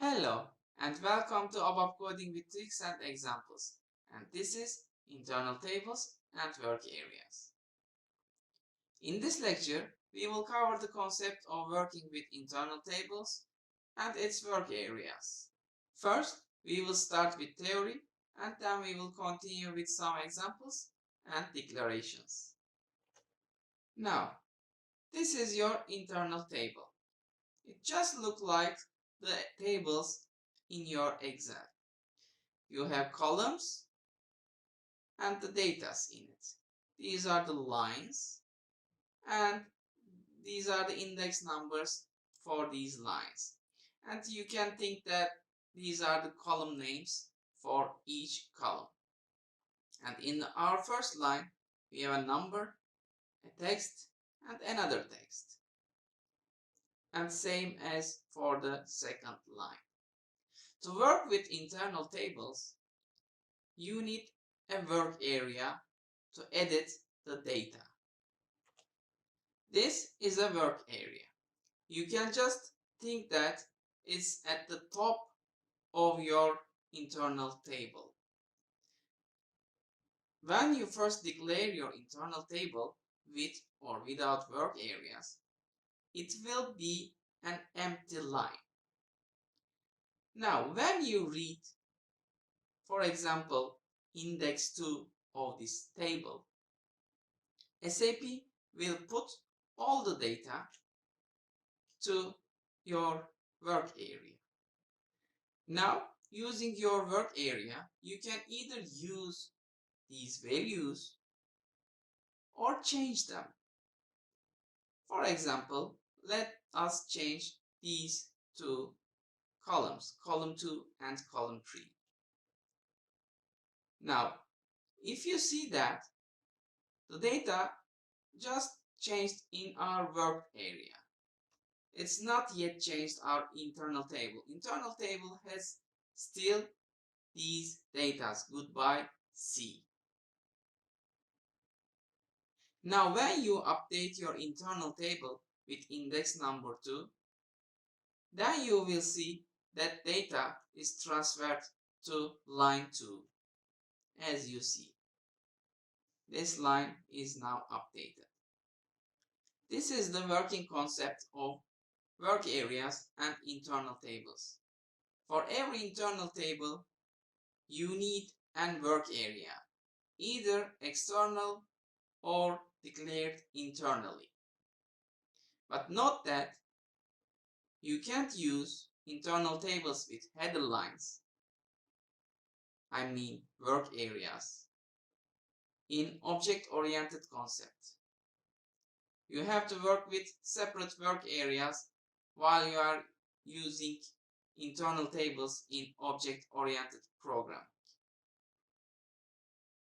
Hello and welcome to ABAP Coding with Tricks and Examples, and this is Internal Tables and Work Areas. In this lecture, we will cover the concept of working with internal tables and its work areas. First, we will start with theory and then we will continue with some examples and declarations. Now, this is your internal table. It just looks like the tables in your Excel. You have columns and the data in it. These are the lines and these are the index numbers for these lines. And you can think that these are the column names for each column. And in our first line, we have a number, a text, and another text. And same as for the second line. To work with internal tables, you need a work area to edit the data. This is a work area. You can just think that it's at the top of your internal table. When you first declare your internal table with or without work areas, it will be an empty line. Now, when you read, for example, index 2 of this table, SAP will put all the data to your work area. Now, using your work area, you can either use these values or change them. For example, let us change these two columns, column 2 and column 3. Now, if you see that the data just changed in our work area, it's not yet changed our internal table. Internal table has still these data. Goodbye C. Now when you update your internal table with index number 2, then you will see that data is transferred to line 2. As you see, this line is now updated. This is the working concept of work areas and internal tables. For every internal table, you need an work area, either external or declared internally. But note that you can't use internal tables with header lines, I mean work areas, in object-oriented concept. You have to work with separate work areas while you are using internal tables in object-oriented program.